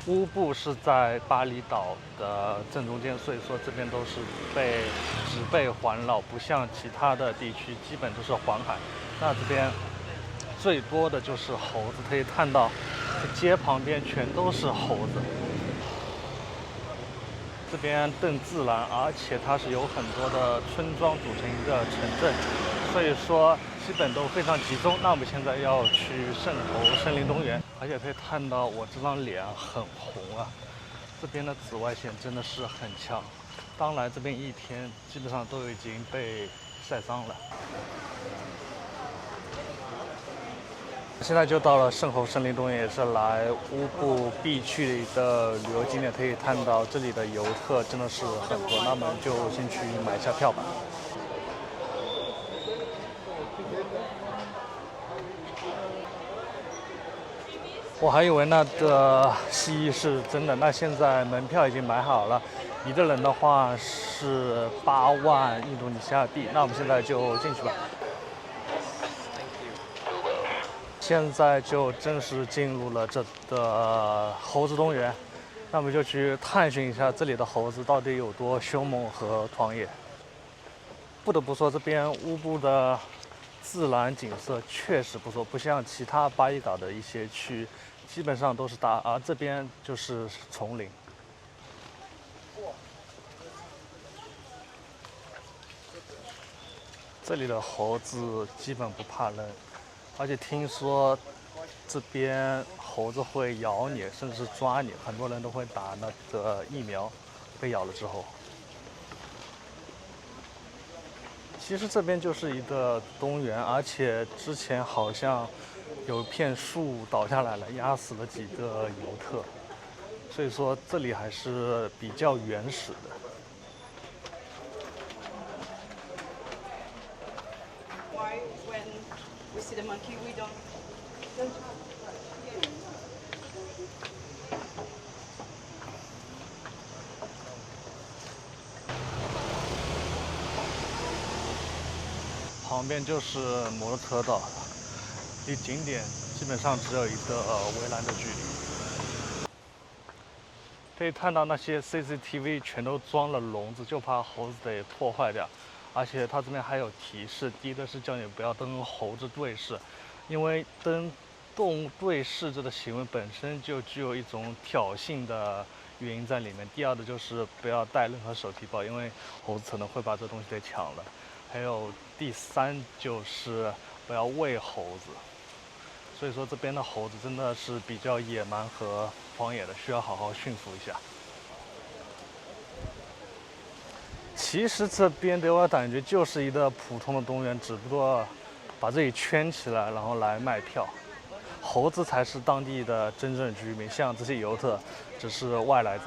乌布是在巴厘岛的正中间，所以说这边都是植被环绕，不像其他的地区基本都是环海。那这边最多的就是猴子，可以看到这街旁边全都是猴子。这边更自然，而且它是有很多的村庄组成一个城镇，所以说基本都非常集中。那我们现在要去圣猴森林公园，而且可以看到我这张脸很红啊。这边的紫外线真的是很强，刚来这边一天，基本上都已经被晒伤了。现在就到了圣猴森林公园，也是来乌布必去的旅游景点，可以看到这里的游客真的是很多。那么就先去买一下票吧。我还以为那个蜥蜴是真的，那现在门票已经买好了，一个人的话是8万印度尼西亚币。那我们现在就进去吧。现在就正式进入了这的猴子公园，那我们就去探寻一下这里的猴子到底有多凶猛和狂野。不得不说，这边乌布的自然景色确实不错，不像其他巴厘岛的一些区，基本上都是大，而这边就是丛林。这里的猴子基本不怕人，而且听说这边猴子会咬你，甚至是抓你，很多人都会打那个疫苗，被咬了之后。其实这边就是一个公园，而且之前好像有一片树倒下来了，压死了几个游客，所以说这里还是比较原始的。Why when we see the monkey we don't? 旁边就是摩托车道，离景点基本上只有一个围栏的距离。可以看到那些 CCTV 全都装了笼子，就怕猴子给破坏掉。而且它这边还有提示，第一个是叫你不要跟猴子对视，因为跟动物对视这个行为本身就具有一种挑衅的原因在里面。第二的就是不要带任何手提包，因为猴子可能会把这东西给抢了。还有第三就是不要喂猴子。所以说这边的猴子真的是比较野蛮和荒野的，需要好好驯服一下。其实这边给我感觉就是一个普通的动物园，只不过把这里圈起来，然后来卖票。猴子才是当地的真正居民，像这些游客只是外来者。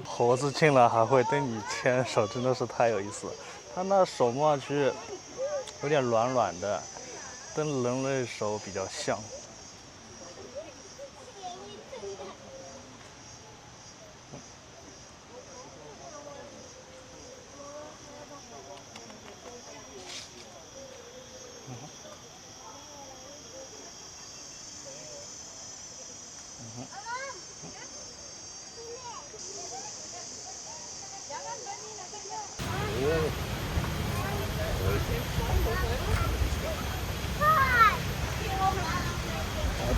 猴子进来还会跟你牵手，真的是太有意思了。它那手摸上去有点软软的，跟人类手比较像。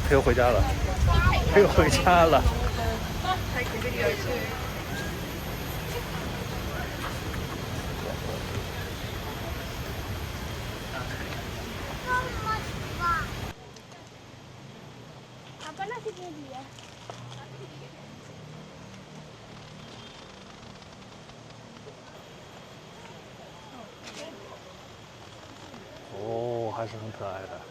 陪我回家了，陪我回家了。Take a video too. 哦，还是很可爱的。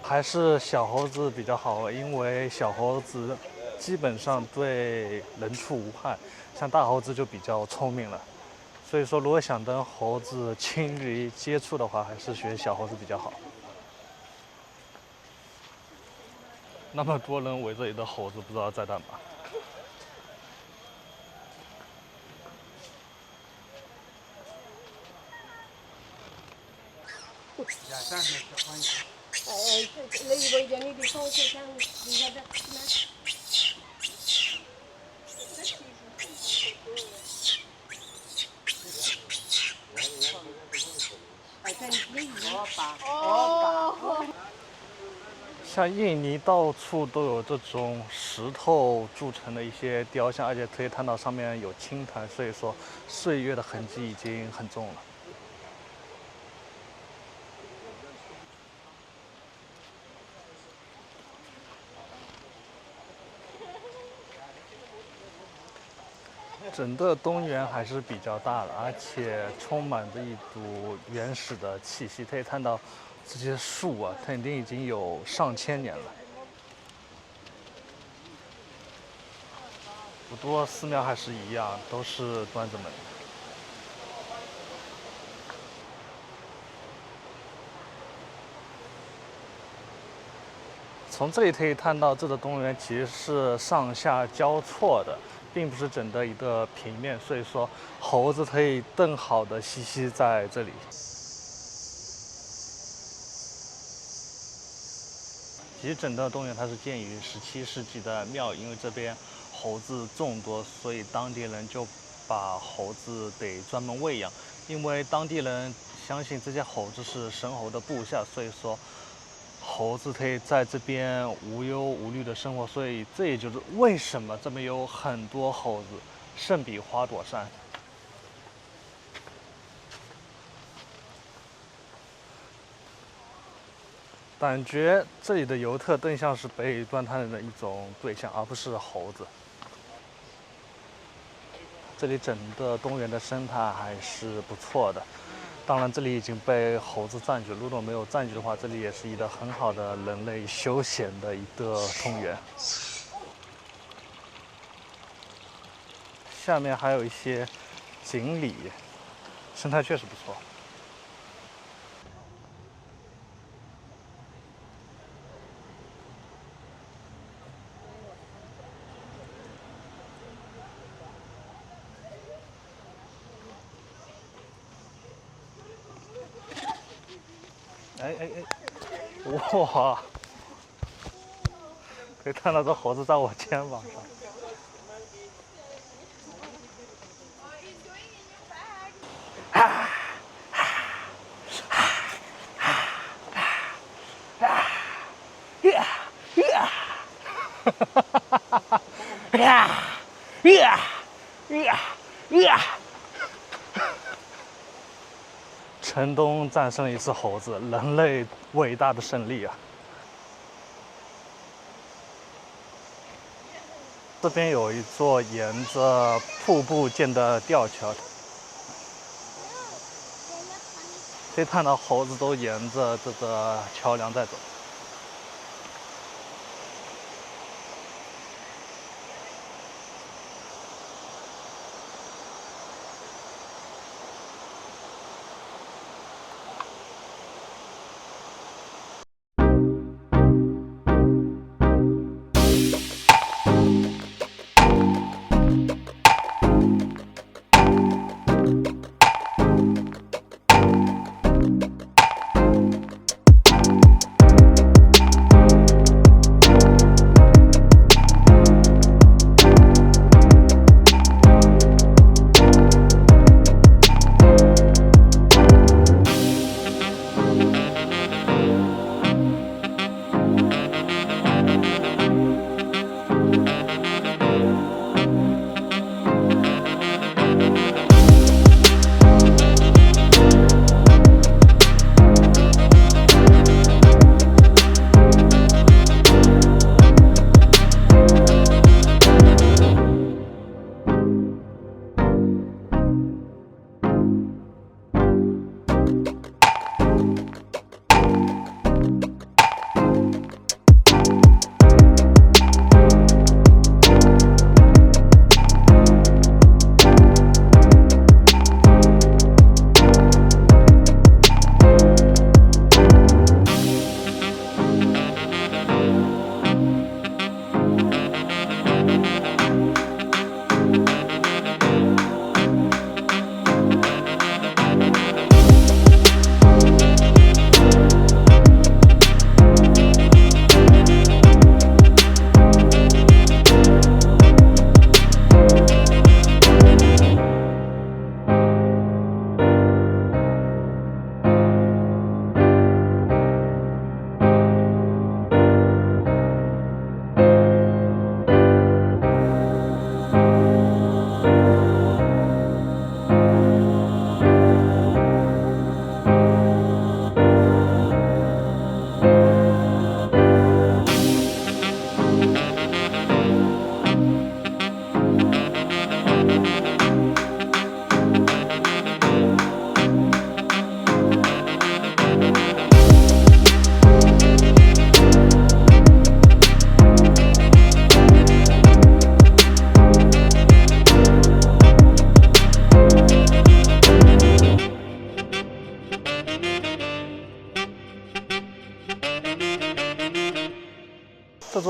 还是小猴子比较好，因为小猴子基本上对人畜无害，像大猴子就比较聪明了。所以说，如果想跟猴子亲密接触的话，还是选小猴子比较好。那么多人围着一个猴子，不知道在干嘛。像印尼到处都有这种石头铸成的一些雕像，而且可以看到上面有青苔，所以说岁月的痕迹已经很重了。整个东园还是比较大的，而且充满着一股原始的气息。可以看到这些树啊，肯定已经有上千年了。不过寺庙还是一样，都是关着门。从这里可以看到，这个东园其实是上下交错的，并不是整个一个平面，所以说猴子可以更好的栖息在这里。其实整个东园它是建于17世纪的庙宇，因为这边猴子众多，所以当地人就把猴子得专门喂养，因为当地人相信这些猴子是神猴的部下，所以说猴子可以在这边无忧无虑的生活，所以这也就是为什么这边有很多猴子，胜比花果山。感觉这里的游客更像是北理断滩人的一种对象，而不是猴子。这里整个东园的生态还是不错的，当然这里已经被猴子占据，如果没有占据的话，这里也是一个很好的人类休闲的一个公园。下面还有一些锦鲤，生态确实不错。哇！可以看到这猴子在我肩膀上。成功战胜了一次猴子，人类伟大的胜利啊！这边有一座沿着瀑布建的吊桥，可以看到猴子都沿着这个桥梁在走。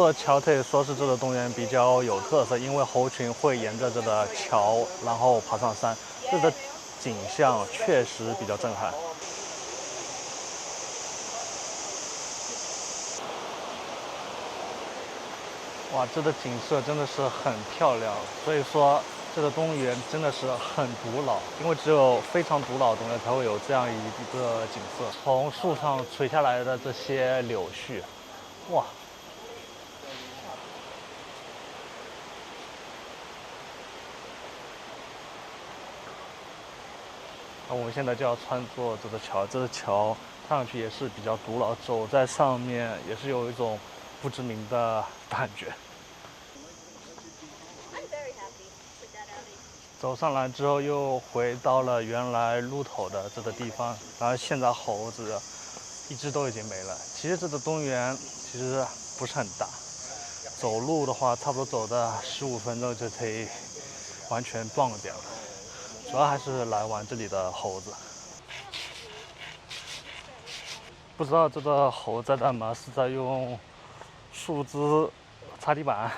座桥可以说是这个公园比较有特色，因为猴群会沿着这个桥，然后爬上山，这个景象确实比较震撼。哇，这个景色真的是很漂亮，所以说这个公园真的是很古老，因为只有非常古老的公园才会有这样一个景色。从树上垂下来的这些柳絮，哇！那我们现在就要穿过这个桥，这个桥看上去也是比较古老，走在上面也是有一种不知名的感觉。走上来之后，又回到了原来路口的这个地方，然后现在猴子一只都已经没了。其实这个公园其实不是很大，走路的话差不多走的15分钟就可以完全逛掉了。主要还是来玩这里的猴子。不知道这个猴在干嘛，是在用树枝擦地板。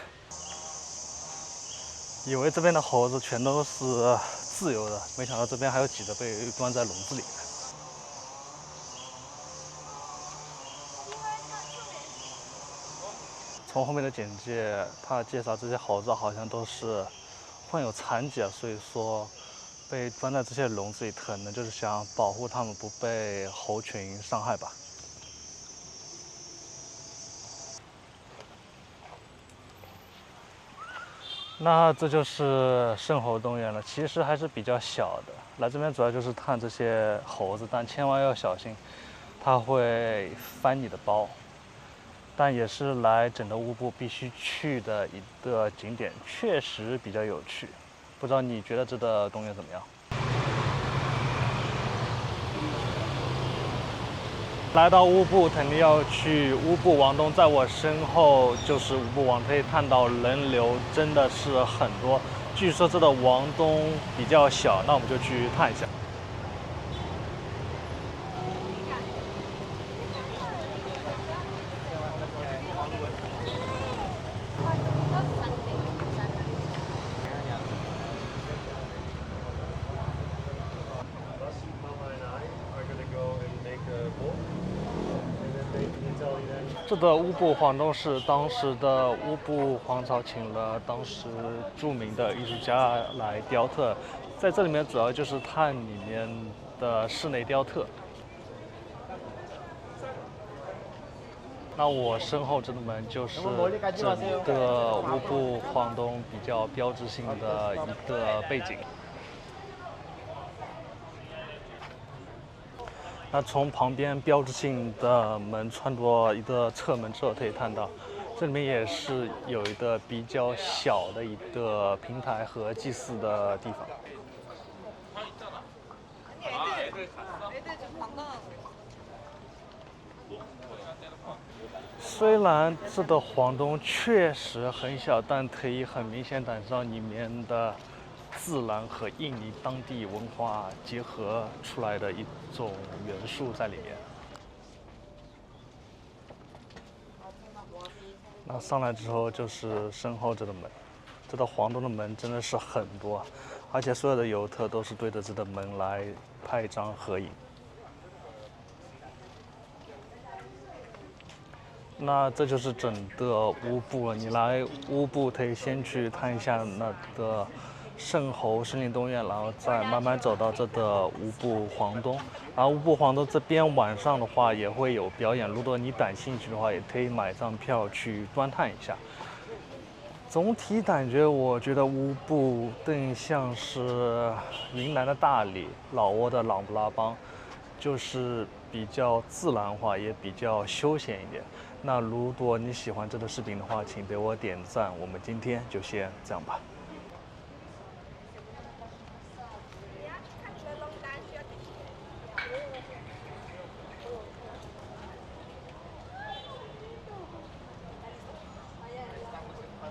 以为这边的猴子全都是自由的，没想到这边还有几个被关在笼子里。从后面的简介，他介绍这些猴子好像都是患有残疾，所以说被关在这些笼子里，可能就是想保护它们不被猴群伤害吧。那这就是圣猴公园了，其实还是比较小的。来这边主要就是看这些猴子，但千万要小心，它会翻你的包。但也是来整个乌布必须去的一个景点，确实比较有趣。不知道你觉得这个公园怎么样？来到乌布，肯定要去乌布王宫，在我身后就是乌布王，可以看到人流真的是很多。据说这个王宫比较小，那我们就去看一下。这个乌布皇宫是当时的乌布皇朝请了当时著名的艺术家来雕刻，在这里面主要就是看里面的室内雕刻。那我身后这个门就是整个乌布皇宫比较标志性的一个背景。那从旁边标志性的门穿过一个侧门之后，可以看到，这里面也是有一个比较小的一个平台和祭祀的地方。虽然这个皇宫确实很小，但可以很明显感受到里面的自然和印尼当地文化结合出来的一种元素在里面。那上来之后就是身后这个门，这个皇宫的门真的是很多，而且所有的游客都是对着这个门来拍一张合影。那这就是整个乌布了。你来乌布可以先去看一下那个圣猴森林公园，然后再慢慢走到这个乌布皇宫。然后乌布皇宫这边晚上的话也会有表演，如果你感兴趣的话，也可以买张票去观看一下。总体感觉，我觉得乌布更像是云南的大理、老挝的琅勃拉邦，就是比较自然化，也比较休闲一点。那如果你喜欢这个视频的话，请给我点赞。我们今天就先这样吧。